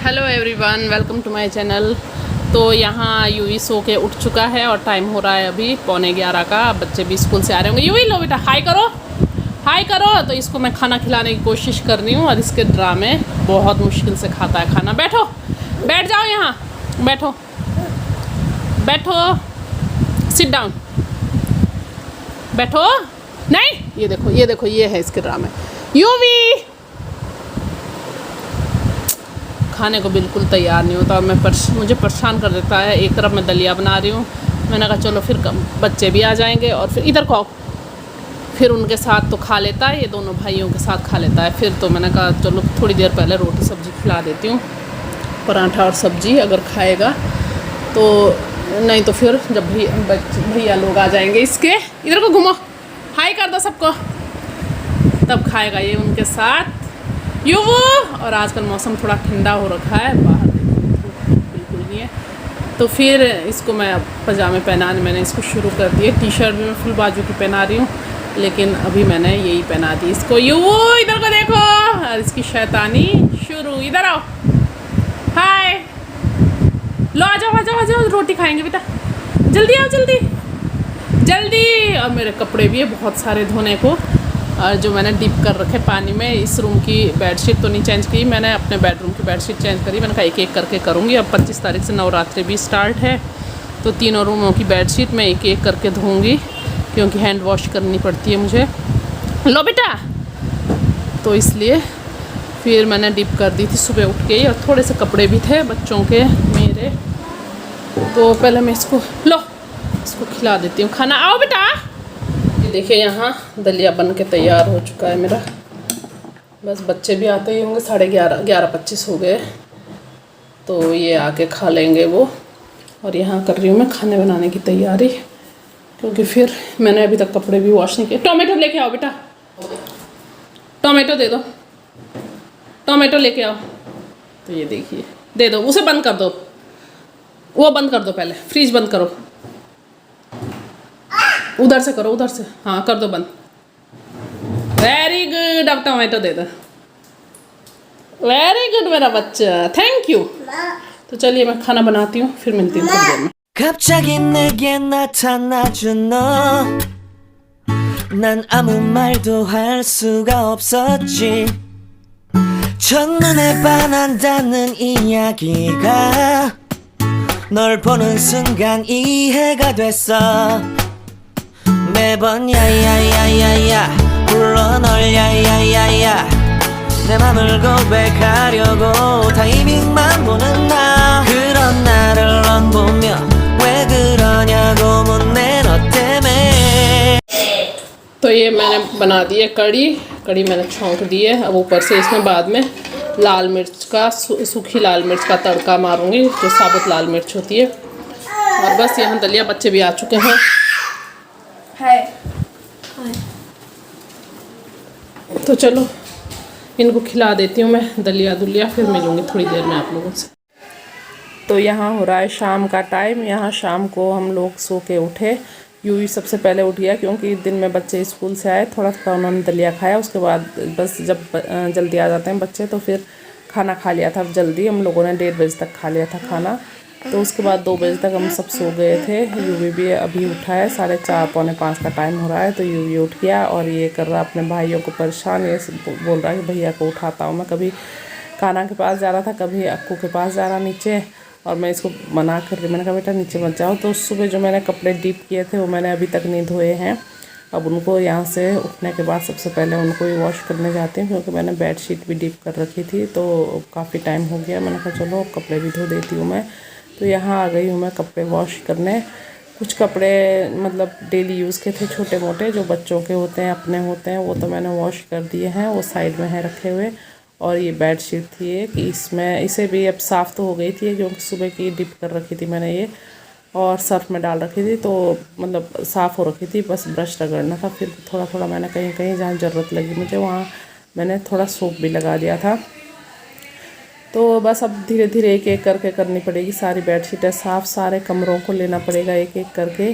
Hello everyone, welcome to my channel. तो यहाँ UV सो के उठ चुका है और टाइम हो रहा है अभी 11:15 का। बच्चे भी स्कूल से आ रहे होंगे। यूवी लो बेटा, हाय करो, हाय करो। तो इसको मैं खाना खिलाने की कोशिश कर रही हूँ और इसके ड्रामे, बहुत मुश्किल से खाता है खाना। बैठो, बैठ जाओ, यहाँ बैठो, बैठो, सिट डाउन, बैठो। नहीं, ये देखो, ये देखो, ये है इसके ड्रामे। यूवी खाने को बिल्कुल तैयार नहीं होता और मुझे परेशान कर देता है। एक तरफ मैं दलिया बना रही हूँ, मैंने कहा चलो फिर बच्चे भी आ जाएंगे और फिर इधर को आओ, फिर उनके साथ तो खा लेता है, ये दोनों भाइयों के साथ खा लेता है। फिर तो मैंने कहा चलो थोड़ी देर पहले रोटी सब्ज़ी खिला देती हूँ, पराठा और सब्ज़ी अगर खाएगा तो। नहीं तो फिर जब भैया लोग आ जाएंगे इसके, इधर को घुमो, हाय कर दो सबको, तब खाएगा ये उनके साथ। यूवू, और आजकल मौसम थोड़ा ठंडा हो रखा है, बाहर बिल्कुल नहीं है। तो फिर इसको मैं अब पजामे पहनाने मैंने इसको शुरू कर दिए। टी शर्ट भी मैं फुल बाजू की पहना रही हूँ, लेकिन अभी मैंने यही पहना दी इसको। यूवू इधर को देखो, और इसकी शैतानी शुरू। इधर आओ, हाय, लो आ जाओ, आ जाओ, आ जाओ, रोटी खाएंगे बेटा, जल्दी आओ, जल्दी जल्दी। और मेरे कपड़े भी है बहुत सारे धोने को, और जो मैंने डिप कर रखे पानी में। इस रूम की बेडशीट तो नहीं चेंज की मैंने, अपने बेडरूम की बेडशीट चेंज करी। मैंने कहा एक एक करके करूँगी। अब 25 तारीख से नवरात्रि भी स्टार्ट है, तो तीनों रूमों की बेडशीट मैं एक एक करके धोऊँगी, क्योंकि हैंड वॉश करनी पड़ती है मुझे। लो बेटा, तो इसलिए फिर मैंने डिप कर दी थी सुबह उठ के। और थोड़े से कपड़े भी थे बच्चों के मेरे, तो पहले मैं इसको इसको खिला देती हूँ खाना। आओ बेटा। देखिए यहाँ दलिया बन के तैयार हो चुका है मेरा। बस बच्चे भी आते ही होंगे, 11:30 हो गए, तो ये आके खा लेंगे वो। और यहाँ कर रही हूँ मैं खाने बनाने की तैयारी, क्योंकि फिर मैंने अभी तक कपड़े भी वॉश नहीं किए। टोमेटो लेके आओ बेटा, टोमेटो दे दो, टोमेटो लेके आओ। तो ये देखिए, दे दो, उसे बंद कर दो, वो बंद कर दो, पहले फ्रिज बंद करो, उधर से करो, उधर से, हाँ कर दो बंद। वेरी गुड, अब टोमेटो दे दो। वेरी गुड मेरा बच्चा, थैंक यू। तो चलिए मैं खाना बनाती हूँ, फिर मिलती हूँ थोड़ी देर में। 갑자기 내게 나타나준 너, 난 아무 말도 할 수가 없었지. 첫눈에 반한다는 이야기가 널 보는 순간 이해가 됐어. 매번 야야야야야 불러 널 야야야야, 내 맘을 고백하려고 타이밍만 보는 나. 그런 나를 넌 보며 왜 그러냐고 묻네 너 때문에. तो ये मैंने बना दी है कड़ी मैंने छौंक दी है। अब ऊपर से इसमें बाद में लाल मिर्च का, सूखी लाल मिर्च का तड़का मारूंगी, जो साबुत लाल मिर्च होती है। और बस यहाँ दलिया, बच्चे भी आ चुके हैं। तो चलो इनको खिला देती हूँ मैं दलिया, फिर मिलूँगी थोड़ी देर में आप लोगों से। तो यहाँ हो रहा है शाम का टाइम। यहाँ शाम को हम लोग सो के उठे। यूवी सबसे पहले उठ गया, क्योंकि दिन में बच्चे स्कूल से आए, थोड़ा थोड़ा उन्होंने दलिया खाया। उसके बाद बस जब जल्दी आ जाते हैं बच्चे, तो फिर खाना खा लिया था जल्दी। हम लोगों ने 1:30 बजे तक खा लिया था खाना। तो उसके बाद 2 बजे तक हम सब सो गए थे। यूवी भी अभी उठा है, 4:30 पौने 5 का टाइम हो रहा है। तो यूवी उठ गया और ये कर रहा अपने भाइयों को परेशान। ये बोल रहा है कि भैया को उठाता हूँ मैं। कभी कान्हा के पास जा रहा था, कभी अक्कू के पास जा रहा नीचे, और मैं इसको मना कर रही, मैंने कहा बेटा नीचे मत जाओ। तो सुबह जो मैंने कपड़े डीप किए थे वो मैंने अभी तक नहीं धोए हैं। अब उनको यहाँ से उठने के बाद सबसे पहले उनको ही वॉश करने जाती हूँ, क्योंकि मैंने बेडशीट भी डीप कर रखी थी, तो काफ़ी टाइम हो गया। मैंने कहा चलो कपड़े भी धो देती हूँ मैं। तो यहाँ आ गई हूँ मैं कपड़े वॉश करने। कुछ कपड़े मतलब डेली यूज़ के थे, छोटे मोटे, जो बच्चों के होते हैं, अपने होते हैं, वो तो मैंने वॉश कर दिए हैं, वो साइड में है रखे हुए। और ये बेडशीट थी एक, इसमें इसे भी अब साफ़ तो हो गई थी, क्योंकि सुबह की डिप कर रखी थी मैंने ये, और सर्फ में डाल रखी थी, तो मतलब साफ़ हो रखी थी, बस ब्रश रगड़ना था। फिर थोड़ा थोड़ा मैंने कहीं कहीं जहाँ ज़रूरत लगी मुझे, वहाँ मैंने थोड़ा सोप भी लगा दिया था। तो बस अब धीरे धीरे एक एक करके करनी पड़ेगी सारी बेडशीटें साफ़। सारे कमरों को लेना पड़ेगा एक एक करके,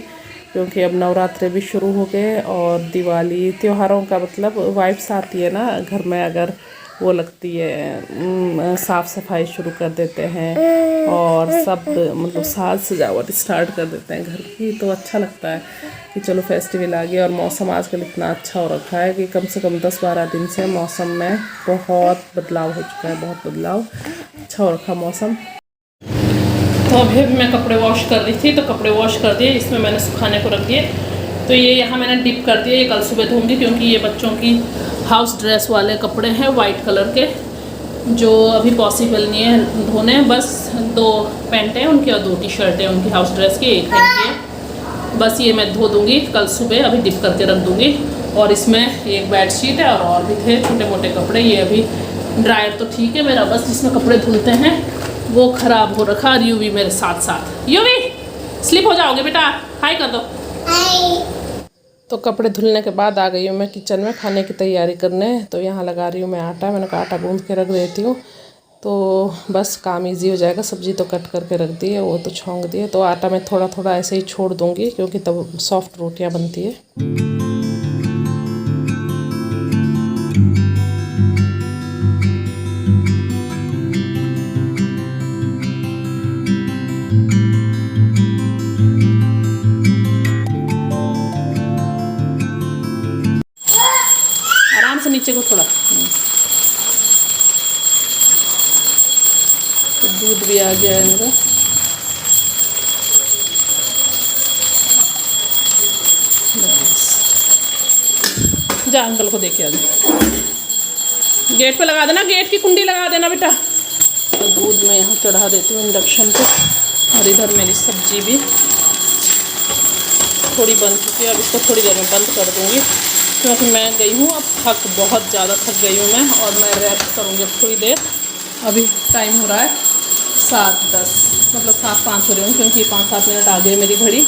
क्योंकि अब नवरात्रे भी शुरू हो गए और दिवाली त्योहारों का मतलब वाइब्स आती है ना घर में। अगर वो लगती है, साफ़ सफाई शुरू कर देते हैं और सब मतलब साज सजावट स्टार्ट कर देते हैं घर की। तो अच्छा लगता है कि चलो फेस्टिवल आ गया। और मौसम आजकल इतना अच्छा हो रखा है कि कम से कम 10-12 दिन से मौसम में बहुत बदलाव हो चुका है, बहुत बदलाव, अच्छा हो रखा मौसम। तो अभी मैं कपड़े वॉश कर रही थी, तो कपड़े वॉश कर दिए, इसमें मैंने सुखाने को रख दिए। तो ये यहाँ मैंने डिप कर दिया, ये कल सुबह धोंगी क्योंकि ये बच्चों की हाउस ड्रेस वाले कपड़े हैं वाइट कलर के, जो अभी पॉसिबल नहीं है धोने। बस 2 पैंटें उनकी और 2 टी-शर्टें उनकी हाउस ड्रेस की, एक है इनकी। बस ये मैं धो दूँगी कल सुबह, अभी डिप करके रख दूँगी। और इसमें एक बेड शीट है और भी थे छोटे मोटे कपड़े। ये अभी ड्रायर तो ठीक है मेरा, बस जिसमें कपड़े धुलते हैं वो ख़राब हो रखा। और यूवी मेरे साथ साथ, यूवी स्लिप हो जाओगे बेटा, हाय कर दो। तो कपड़े धुलने के बाद आ गई हूँ मैं किचन में खाने की तैयारी करने। तो यहाँ लगा रही हूँ मैं आटा, मैंने कहा आटा गूँध के रख देती हूँ तो बस काम इजी हो जाएगा। सब्ज़ी तो कट करके रख दी है, वो तो छौंक दी है। तो आटा मैं थोड़ा थोड़ा ऐसे ही छोड़ दूँगी क्योंकि तब सॉफ्ट रोटियाँ बनती है। से नीचे को थोड़ा, तो दूध भी आ गया है मेरा। जा अंकल को देके आ जाओ, गेट पे लगा देना, गेट की कुंडी लगा देना बेटा। तो दूध मैं यहाँ चढ़ा देती हूँ इंडक्शन पे। और इधर मेरी सब्जी भी थोड़ी बन चुकी है, अब इसको थोड़ी देर में बंद कर दूँगी क्योंकि मैं गई हूँ अब बहुत ज़्यादा थक गई हूँ मैं, और मैं रेस्ट करूँगी अब थोड़ी देर। अभी टाइम हो रहा है 7:10, मतलब 7:05 हो रही हूँ क्योंकि 5-7 मिनट आ गए मेरी घड़ी।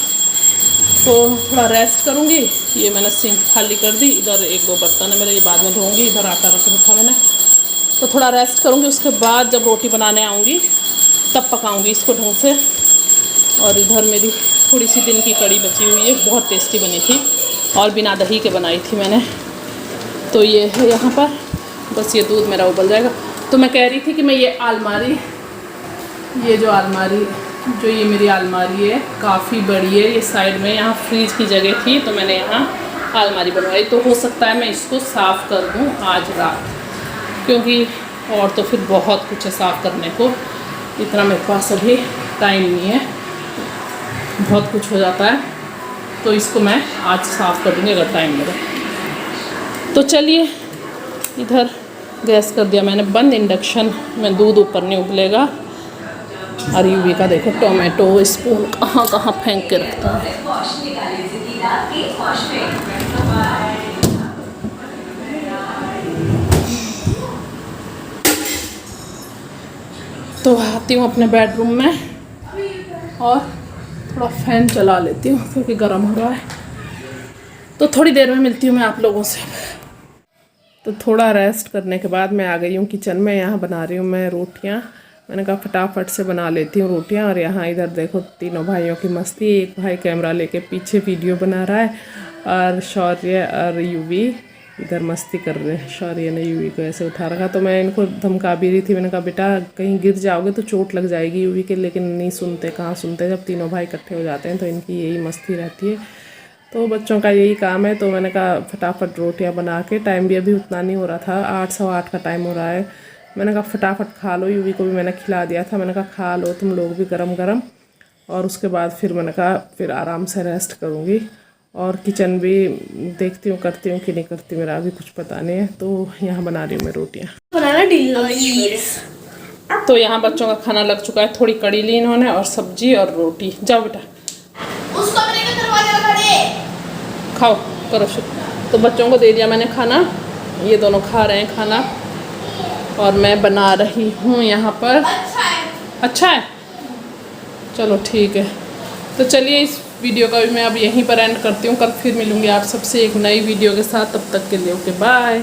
तो थोड़ा रेस्ट करूँगी। ये मैंने सिंक खाली कर दी, इधर 1-2 बर्तन है मेरे, ये बाद में धोऊँगी। इधर आटा रख रखा मैंने, तो थोड़ा रेस्ट करूँगी। उसके बाद जब रोटी बनाने आऊँगी तब पकाऊँगी इसको ढंग से। और इधर मेरी थोड़ी सी दिन की कड़ी बची हुई है, बहुत टेस्टी बनी थी और बिना दही के बनाई थी मैंने। तो ये है यहाँ पर, बस ये दूध मेरा उबल जाएगा। तो मैं कह रही थी कि मैं ये अलमारी, ये मेरी अलमारी है, काफ़ी बड़ी है। ये साइड में यहाँ फ्रिज की जगह थी तो मैंने यहाँ अलमारी बनवाई। तो हो सकता है मैं इसको साफ़ कर दूँ आज रात, क्योंकि और तो फिर बहुत कुछ है साफ़ करने को, इतना मेरे पास अभी टाइम नहीं है, बहुत कुछ हो जाता है। तो इसको मैं आज साफ़ कर दूँगी अगर टाइम लगे तो। चलिए, इधर गैस कर दिया मैंने बंद, इंडक्शन में दूध ऊपर नहीं उबलेगा। और यूवी का देखो टोमेटो स्पून कहाँ कहाँ फेंक के रखता है। तो आती हूँ अपने बेडरूम में और थोड़ा फ़ैन चला लेती हूँ क्योंकि गर्म हो रहा है। तो थोड़ी देर में मिलती हूँ मैं आप लोगों से। तो थोड़ा रेस्ट करने के बाद मैं आ गई हूँ किचन में। यहाँ बना रही हूँ मैं रोटियाँ। मैंने कहा फटाफट से बना लेती हूँ रोटियाँ। और यहाँ इधर देखो तीनों भाइयों की मस्ती। एक भाई कैमरा लेके पीछे वीडियो बना रहा है और शौर्य और यूवी इधर मस्ती कर रहे हैं। शौर्य ने यूवी को ऐसे उठा रखा, तो मैं इनको धमका भी रही थी। मैंने कहा बेटा कहीं गिर जाओगे तो चोट लग जाएगी यूवी के, लेकिन नहीं सुनते, कहाँ सुनते। जब तीनों भाई इकट्ठे हो जाते हैं तो इनकी यही मस्ती रहती है। तो बच्चों का यही काम है। तो मैंने कहा फटाफट रोटियां बना के, टाइम भी अभी उतना नहीं हो रहा था, 8-8:15 का टाइम हो रहा है। मैंने कहा फटाफट खा लो, यूवी को भी मैंने खिला दिया था। मैंने कहा खा लो तुम लोग भी गरम गरम। और उसके बाद फिर मैंने कहा फिर आराम से रेस्ट करूँगी। और किचन भी देखती हूँ करती हूँ कि नहीं करती, मेरा अभी कुछ पता नहीं है। तो यहाँ बना रही हूँ मैं रोटियाँ। तो यहाँ बच्चों का खाना लग चुका है। थोड़ी कड़ी ली इन्होंने और सब्जी और रोटी। जाओ बेटा खाओ, करो शुरू। तो बच्चों को दे दिया मैंने खाना, ये दोनों खा रहे हैं खाना और मैं बना रही हूँ यहाँ पर। अच्छा है, चलो ठीक है। तो चलिए इस वीडियो का भी मैं अब यहीं पर एंड करती हूँ। कल फिर मिलूँगी आप सबसे एक नई वीडियो के साथ। तब तक के लिए ओके बाय।